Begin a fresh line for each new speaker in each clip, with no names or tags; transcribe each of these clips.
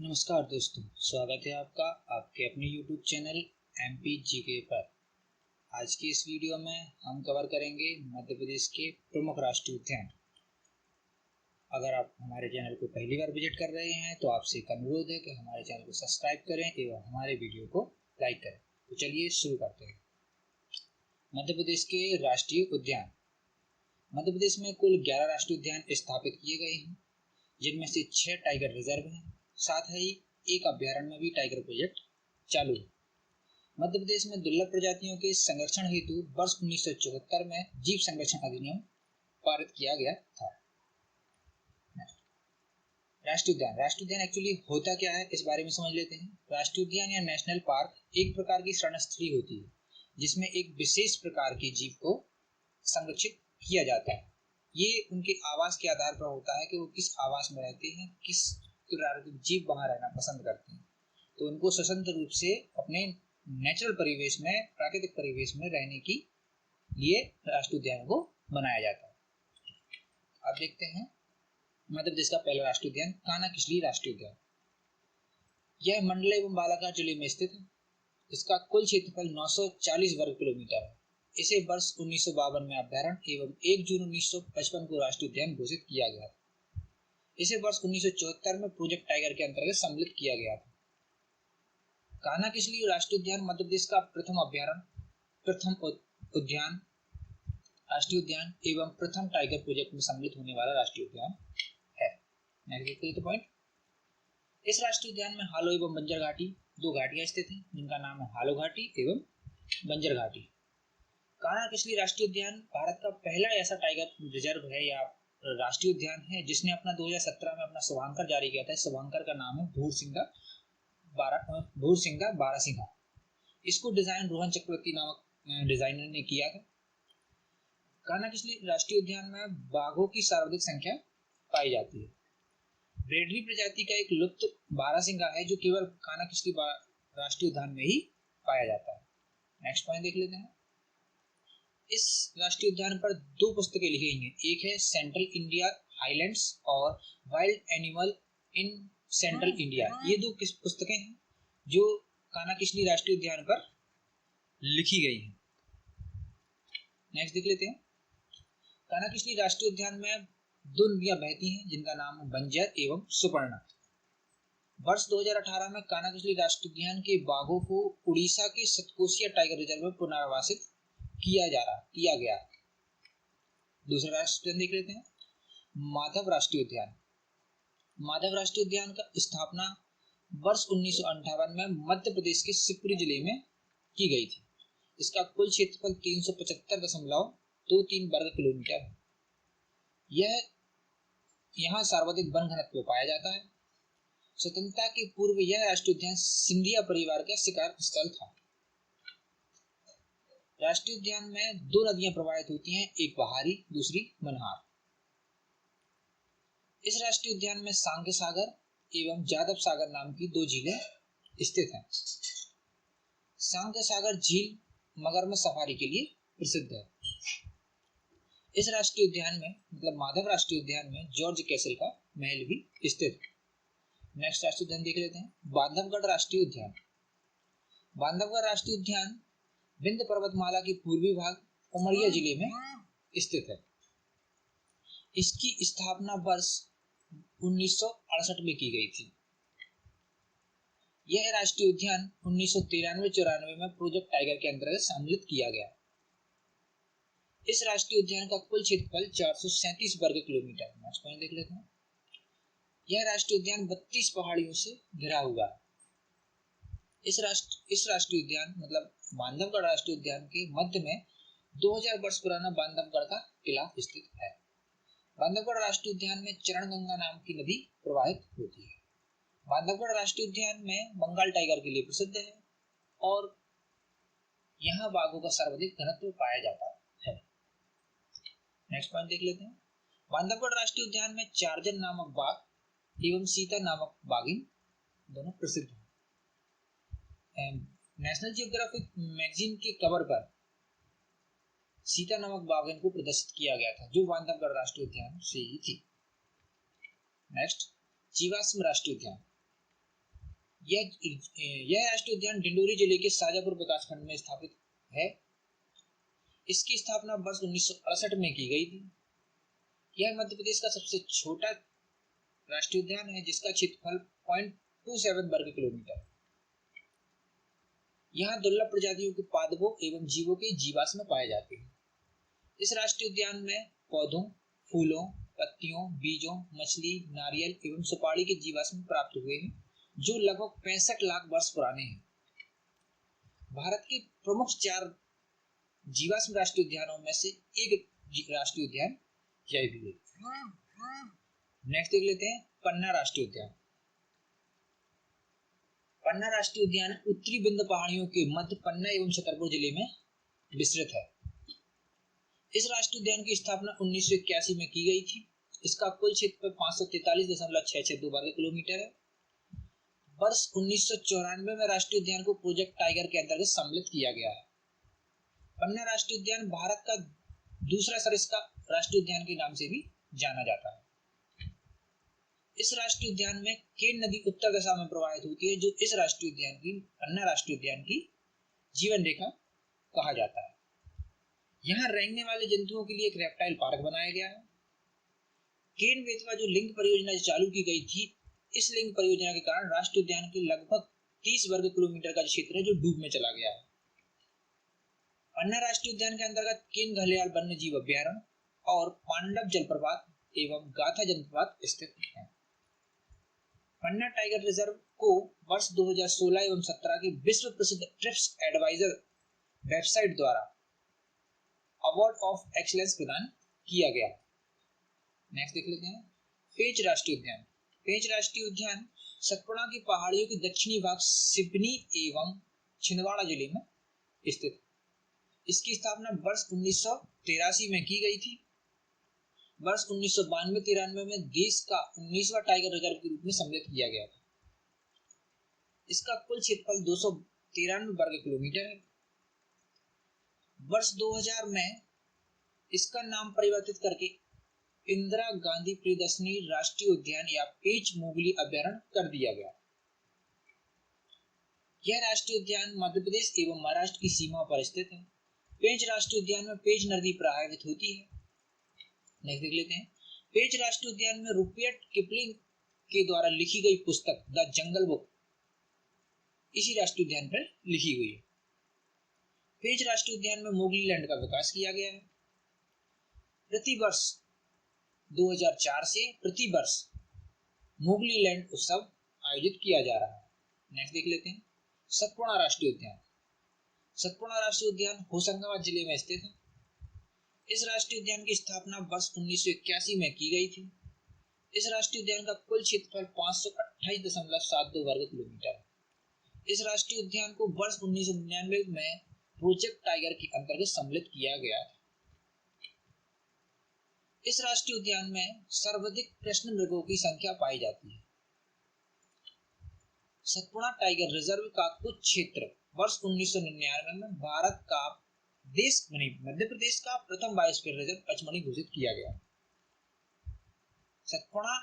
नमस्कार दोस्तों, स्वागत है आपका आपके अपने YouTube चैनल MP जीके पर। आज की इस वीडियो में हम कवर करेंगे मध्य प्रदेश के प्रमुख राष्ट्रीय उद्यान। अगर आप हमारे चैनल को पहली बार विजिट कर रहे हैं तो आपसे एक अनुरोध है कि हमारे चैनल को सब्सक्राइब करें एवं हमारे वीडियो को लाइक करें। तो चलिए शुरू करते हैं। मध्य प्रदेश के राष्ट्रीय उद्यान। मध्य प्रदेश में कुल 11 राष्ट्रीय उद्यान स्थापित किए गए हैं, जिनमें से 6 टाइगर रिजर्व हैं। साथ ही एक अभ्यारण्य में भी टाइगर प्रोजेक्ट चालू है। मध्य प्रदेश में दुर्लभ प्रजातियों के संरक्षण हेतु वर्ष 1974 में जीव संरक्षण अधिनियम पारित किया गया था। राष्ट्रीय उद्यान। राष्ट्रीय उद्यान एक्चुअली होता क्या है, इस बारे में समझ लेते हैं। राष्ट्रीय उद्यान या नेशनल पार्क एक प्रकार की शरणस्थली होती है, जिसमें एक विशेष प्रकार के जीव को संरक्षित किया जाता है। ये उनके आवास के आधार पर होता है कि वो किस आवास में रहते हैं, किस प्रकार के जीव वहां रहना पसंद करते हैं। तो उनको स्वतंत्र रूप से अपने नेचुरल परिवेश में, प्राकृतिक परिवेश में रहने के लिए राष्ट्रीय उद्यान को बनाया जाता है। अब देखते हैं मध्य प्रदेश का पहला राष्ट्रीय उद्यान कान्हा-किसली राष्ट्रीय उद्यान। यह मंडला एवं बालाघाट जिले में स्थित है। इसका कुल क्षेत्रफल 940 वर्ग किलोमीटर है। इसे वर्ष 1952 में अभ्यारण्य एवं 1 जून 1955 को राष्ट्रीय उद्यान घोषित किया गया था। इसे वर्ष 1974 में प्रोजेक्ट टाइगर के अंतर्गत सम्मिलित किया गया था। कान्हा-किसली राष्ट्रीय उद्यान मध्य प्रदेश का प्रथम अभ्यारण्य, प्रथम उद्यान, राष्ट्रीय उद्यान एवं प्रथम टाइगर प्रोजेक्ट में सम्मिलित होने वाला राष्ट्रीय उद्यान है। नेक्स्ट देखते हैं पॉइंट। इस राष्ट्रीय उद्यान में हालो एवं बंजर घाटी, दो घाटियां स्थित हैं, जिनका नाम है हालो घाटी एवं बंजर घाटी। कान्हा-किसली राष्ट्रीय उद्यान भारत का पहला ऐसा टाइगर रिजर्व है या राष्ट्रीय उद्यान है जिसने अपना 2017 में अपना शुभांकर जारी किया था। शुभांकर का नाम है भूरसिंगा बारासिंगा। इसको डिजाइन रोहन चक्रवर्ती नामक डिजाइनर ने किया था। कान्हा-किसली राष्ट्रीय उद्यान में बाघों की सर्वाधिक संख्या पाई जाती है। ब्रेडरी प्रजाति का एक लुप्त बारासिंगा है जो केवल कान्हा-किसली राष्ट्रीय उद्यान में ही पाया जाता है। नेक्स्ट पॉइंट देख लेते हैं। इस राष्ट्रीय उद्यान पर 2 पुस्तकें लिखी गई हैं। एक है सेंट्रल इंडिया हाईलैंड्स और wild animal in central India. ये 2 पुस्तकें हैं जो कान्हा-किसली राष्ट्रीय उद्यान पर लिखी गई हैं। नेक्स्ट देख लेते हैं। कान्हा-किसली राष्ट्रीय उद्यान में 2 नदियां बहती हैं, जिनका नाम है बंजर एवं सुपर्णा। वर्ष 2018 में कान्हा-किसली राष्ट्रीय उद्यान के बाघों को उड़ीसा के सतकोसिया टाइगर रिजर्व में पुनर्वासित किया गया। दूसरा राष्ट्रीय उद्यान देख लेते हैं। माधव राष्ट्रीय उद्यान। माधव राष्ट्रीय उद्यान का स्थापना वर्ष 1958 में मध्य प्रदेश के शिवपुरी जिले में की गई थी। इसका कुल क्षेत्रफल 375.23 वर्ग किलोमीटर है। यहाँ सर्वाधिक वन घनत्व पाया जाता है। स्वतंत्रता के पूर्व यह राष्ट्रीय उद्यान सिंधिया परिवार का शिकार स्थल था। राष्ट्रीय उद्यान में 2 नदियां प्रवाहित होती हैं, एक बहारी, दूसरी मनहार। इस राष्ट्रीय उद्यान में सांख्य सागर एवं जादव सागर नाम की 2 झीलें स्थित हैं। सांख्य सागर झील मगरमच्छ सफारी के लिए प्रसिद्ध है। इस राष्ट्रीय उद्यान में मतलब माधव राष्ट्रीय उद्यान में जॉर्ज कैसल का महल भी स्थित है। नेक्स्ट राष्ट्रीय उद्यान देख लेते हैं। बांधवगढ़ राष्ट्रीय उद्यान। बांधवगढ़ राष्ट्रीय उद्यान विंध्य पर्वतमाला के पूर्वी भाग उमरिया जिले में स्थित है। इसकी स्थापना वर्ष 1968 में की गई थी। यह राष्ट्रीय उद्यान 1993-94 में प्रोजेक्ट टाइगर के अंतर्गत सम्मिलित किया गया। इस राष्ट्रीय उद्यान का कुल क्षेत्रफल 437 वर्ग किलोमीटर। नेक्स्ट पॉइंट देख लेते हैं। यह राष्ट्रीय उद्यान 32 पहाड़ियों से घिरा हुआ है। इस राष्ट्रीय उद्यान मतलब बांधवगढ़ राष्ट्रीय उद्यान के मध्य में 2000 वर्ष पुराना बांधवगढ़ का किला स्थित है। बांधवगढ़ राष्ट्रीय उद्यान में चरणगंगा नाम की नदी प्रवाहित होती है। बांधवगढ़ राष्ट्रीय उद्यान में बंगाल टाइगर के लिए प्रसिद्ध है और यहाँ बाघों का सर्वाधिक घनत्व पाया जाता है। नेक्स्ट पॉइंट देख लेते हैं। बांधवगढ़ राष्ट्रीय उद्यान में चार्जन नामक बाघ एवं सीता नामक बाघिन दोनों प्रसिद्ध हैं। नेशनल जियोग्राफिक मैगजीन के कवर पर सीता नामक बाघिन को प्रदर्शित किया गया था, जो बांधवगढ़ राष्ट्रीय उद्यान से ही थी। नेक्स्ट जीवाश्म राष्ट्रीय उद्यान। यह राष्ट्रीय उद्यान डिंडोरी जिले के शाजापुर विकासखंड में स्थापित है। इसकी स्थापना वर्ष 1968 में की गई थी। यह मध्य प्रदेश का सबसे छोटा राष्ट्रीय उद्यान है जिसका क्षेत्रफल 0.27 वर्ग किलोमीटर। यहाँ दुर्लभ प्रजातियों के पादपों एवं जीवों के जीवाश्म पाए जाते हैं। इस राष्ट्रीय उद्यान में पौधों, फूलों, पत्तियों, बीजों, मछली, नारियल एवं सुपारी के जीवाश्म प्राप्त हुए हैं जो लगभग 65 लाख वर्ष पुराने हैं। भारत के प्रमुख 4 जीवाश्म राष्ट्रीय उद्यानों में से एक राष्ट्रीय उद्यान यह भी है। नेक्स्ट देख लेते हैं पन्ना राष्ट्रीय उद्यान। पन्ना राष्ट्रीय उद्यान उत्तरी विंध्य पहाड़ियों के मध्य पन्ना एवं छतरपुर जिले में विस्तृत है। इस राष्ट्रीय उद्यान की स्थापना 1981 में की गई थी। इसका कुल क्षेत्रफल 543.662 वर्ग किलोमीटर है। वर्ष 1994 में राष्ट्रीय उद्यान को प्रोजेक्ट टाइगर के अंतर्गत सम्मिलित किया गया है। पन्ना राष्ट्रीय उद्यान भारत का दूसरा सरिस्का राष्ट्रीय उद्यान के नाम से भी जाना जाता है। इस राष्ट्रीय उद्यान में केन नदी उत्तर दिशा में प्रवाहित होती है जो इस राष्ट्रीय उद्यान की पन्ना राष्ट्रीय उद्यान की जीवन रेखा कहा जाता है। यहाँ रेंगने वाले जंतुओं के लिए एक रेप्टाइल पार्क बनाया गया है। केन बेतवा जो लिंक परियोजना चालू की गई थी, इस लिंक परियोजना के कारण राष्ट्रीय उद्यान के लगभग 30 वर्ग किलोमीटर का क्षेत्र है जो डूब में चला गया है। पन्ना राष्ट्रीय उद्यान के अंतर्गत केन घड़ियाल वन्य जीव अभ्यारण्य और पांडव जलप्रपात एवं गाथा जलप्रपात स्थित है। पन्ना टाइगर रिजर्व को वर्ष 2016 एवं 17 के विश्व प्रसिद्ध ट्रिप्स एडवाइजर वेबसाइट द्वारा अवार्ड ऑफ एक्सीलेंस प्रदान किया गया। नेक्स्ट देख लेते हैं पेंच राष्ट्रीय उद्यान। पेंच राष्ट्रीय उद्यान सतपुड़ा की पहाड़ियों के दक्षिणी भाग सिवनी एवं छिंदवाड़ा जिले में स्थित। इसकी स्थापना वर्ष 1983 में की गई थी। वर्ष 1992-93 में देश का 19वां टाइगर रिजर्व के रूप में सम्मिलित किया गया था। इसका कुल क्षेत्रफल 293 वर्ग किलोमीटर है। वर्ष 2000 में इसका नाम परिवर्तित करके इंदिरा गांधी प्रियदर्शनी राष्ट्रीय उद्यान या पेंच मोगली अभ्यारण्य कर दिया गया। यह राष्ट्रीय उद्यान मध्य प्रदेश एवं महाराष्ट्र की सीमा पर स्थित है। पेंच राष्ट्रीय उद्यान में पेंच नदी प्रवाहित होती है। नेक्स्ट देख लेते हैं पेंच राष्ट्रीय उद्यान में रुडयार्ड किपलिंग के द्वारा लिखी गई पुस्तक द जंगल बुक इसी राष्ट्रीय उद्यान पर लिखी हुई है। पेंच राष्ट्रीय उद्यान में मोगली लैंड का विकास किया गया है। प्रतिवर्ष 2004 से प्रतिवर्ष मोगली लैंड उत्सव आयोजित किया जा रहा है। नेक्स्ट देख लेते हैं सतपुड़ा राष्ट्रीय उद्यान। सतपुड़ा राष्ट्रीय उद्यान होशंगाबाद जिले में स्थित है। इस राष्ट्रीय उद्यान की स्थापना वर्ष 1981 में की गई थी। इस राष्ट्रीय उद्यान का कुल क्षेत्रफल 528.72 वर्ग किलोमीटर है। इस राष्ट्रीय उद्यान को वर्ष 1999 में प्रोजेक्ट टाइगर के अंतर्गत सम्मिलित किया गया था। इस राष्ट्रीय उद्यान में सर्वाधिक कृष्ण मृगों की संख्या पाई जाती है। सतपुड़ा टाइगर रिजर्व का कुछ क्षेत्र वर्ष 1999 में भारत का मध्य प्रदेश का प्रथम बायोस्फीयर रिजर्व पचमढ़ी घोषित किया गया। सतपुड़ा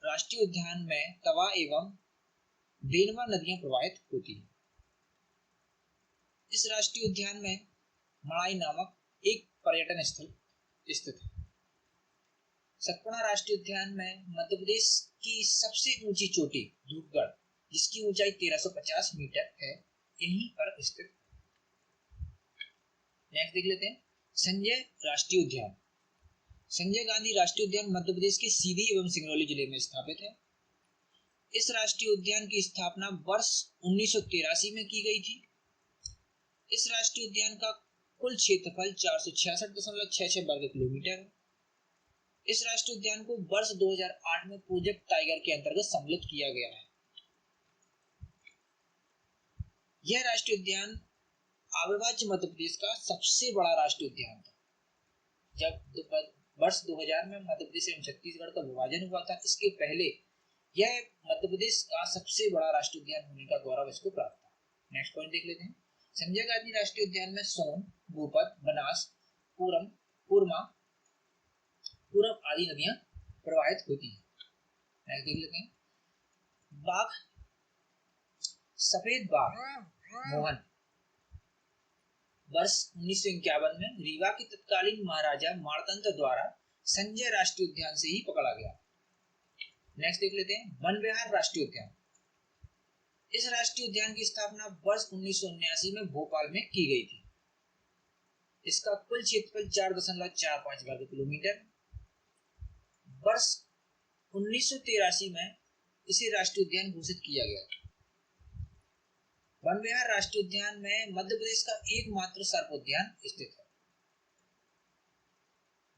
राष्ट्रीय उद्यान में तवा एवं देनवा नदियां प्रवाहित होती हैं। इस राष्ट्रीय उद्यान में मड़ाई नामक एक पर्यटन स्थल स्थित है। सतपुड़ा राष्ट्रीय उद्यान में मध्य प्रदेश की सबसे ऊंची चोटी धूपगढ़ जिसकी ऊंचाई 1350 मीटर है यहीं पर स्थित। नेक्स्ट देख लेते हैं संजय राष्ट्रीय उद्यान। संजय गांधी राष्ट्रीय उद्यान मध्य प्रदेश के सीधी एवं सिंगरौली जिले में स्थापित है। इस राष्ट्रीय उद्यान की स्थापना वर्ष 1983 में की गई थी। इस राष्ट्रीय उद्यान का कुल क्षेत्रफल 466.66 वर्ग किलोमीटर है। इस राष्ट्रीय उद्यान को वर्ष 2008 में प्रोजेक्ट टाइगर के अंतर्गत सम्मिलित किया गया है। यह राष्ट्रीय उद्यान अविभाज्य मध्य प्रदेश का सबसे बड़ा राष्ट्रीय उद्यान था। जब वर्ष 2000 में मध्य प्रदेश एवं छत्तीसगढ़ का विभाजन हुआ था, इसके पहले यह मध्य प्रदेश का सबसे बड़ा राष्ट्रीय उद्यान होने का गौरव इसको प्राप्त था। नेक्स्ट पॉइंट देख लेते हैं संजय गांधी राष्ट्रीय उद्यान में सोन, भूपत, बनास, पूरब आदि नदियां प्रवाहित होती हैं। नेक्स्ट देख लेते हैं बाघ सफेद बाघ मोहन वर्ष 1951 में रीवा के तत्कालीन महाराजा मारतंत्र द्वारा संजय राष्ट्रीय उद्यान से ही पकड़ा गया। नेक्स्ट देख लेते हैं वन विहार राष्ट्रीय उद्यान। इस राष्ट्रीय उद्यान की स्थापना वर्ष 1979 में भोपाल में की गई थी। इसका कुल क्षेत्रफल 4.45 वर्ग किलोमीटर। वर्ष 1983 में इसे राष्ट्रीय उद्यान घोषित किया गया। वन विहार राष्ट्रीय उद्यान में मध्य प्रदेश का एकमात्र सर्प उद्यान स्थित है।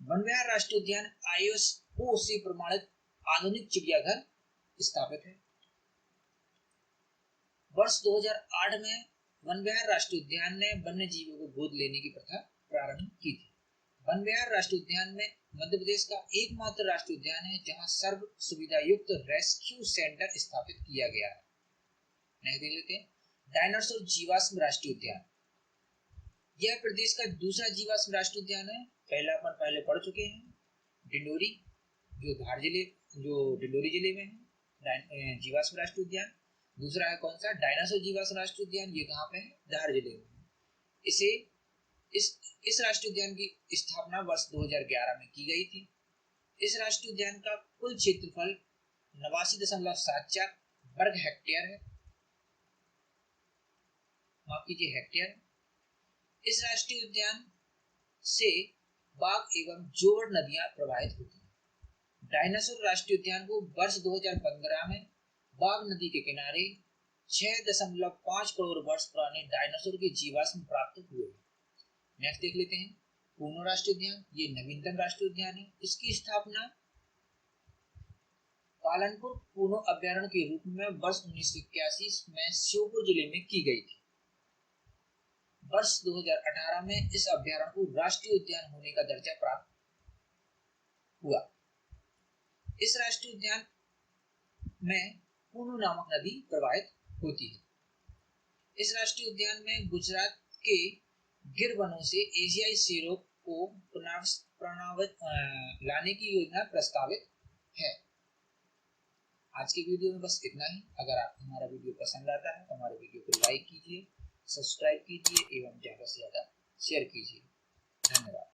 वन विहार राष्ट्रीय उद्यान ISO से प्रमाणित आधुनिक चिड़ियाघर स्थापित है। वर्ष 2008 में वन विहार राष्ट्रीय उद्यान ने वन्य जीवों को गोद लेने की प्रथा प्रारंभ की थी। वन विहार राष्ट्रीय उद्यान में मध्य प्रदेश का एकमात्र राष्ट्रीय उद्यान है जहां सर्व सुविधा युक्त रेस्क्यू सेंटर स्थापित किया गया है। नहीं देख लेते हैं डायनासोर जीवाश्म राष्ट्रीय उद्यान। यह प्रदेश का दूसरा जीवाश्म राष्ट्रीय उद्यान है। पहला अपन पहले पढ़ चुके हैं डिंडोरी जो डिंडोरी जिले में है जीवाश्म राष्ट्रीय उद्यान। दूसरा है कौन सा डायनासोर जीवाश्म राष्ट्रीय उद्यान, ये कहाँ पे है धार जिले में। इस राष्ट्रीय उद्यान की स्थापना वर्ष 2011 में की गई थी। इस राष्ट्रीय उद्यान का कुल क्षेत्रफल 89.74 वर्ग हेक्टेयर है। माफ कीजिए हेक्टेयर। इस राष्ट्रीय उद्यान से बाघ एवं जोड़ नदियां प्रवाहित होती हैं। डायनासोर राष्ट्रीय उद्यान को वर्ष 2015 में बाघ नदी के किनारे 6.5 करोड़ वर्ष पुराने डायनासोर के जीवाश्म प्राप्त हुए। नेक्स्ट देख लेते हैं पूनो राष्ट्रीय उद्यान। ये नवीनतम राष्ट्रीय उद्यान है। इसकी स्थापना पालनपुर पूनो अभ्यारण्य के रूप में वर्ष 1981 में श्योपुर जिले में की गई थी। वर्ष 2018 में इस अभ्यारण्य को राष्ट्रीय उद्यान होने का दर्जा प्राप्त हुआ। इस राष्ट्रीय उद्यान में पूनो नामक नदी प्रवाहित होती है। इस राष्ट्रीय उद्यान में गुजरात के गिर वनों से एशियाई शेरों को लाने की योजना प्रस्तावित है। आज के वीडियो में बस इतना ही। अगर आपको हमारा वीडियो पसंद आता है तो हमारे वीडियो को लाइक कीजिए, सब्सक्राइब कीजिए एवं ज़्यादा से ज़्यादा शेयर कीजिए। धन्यवाद।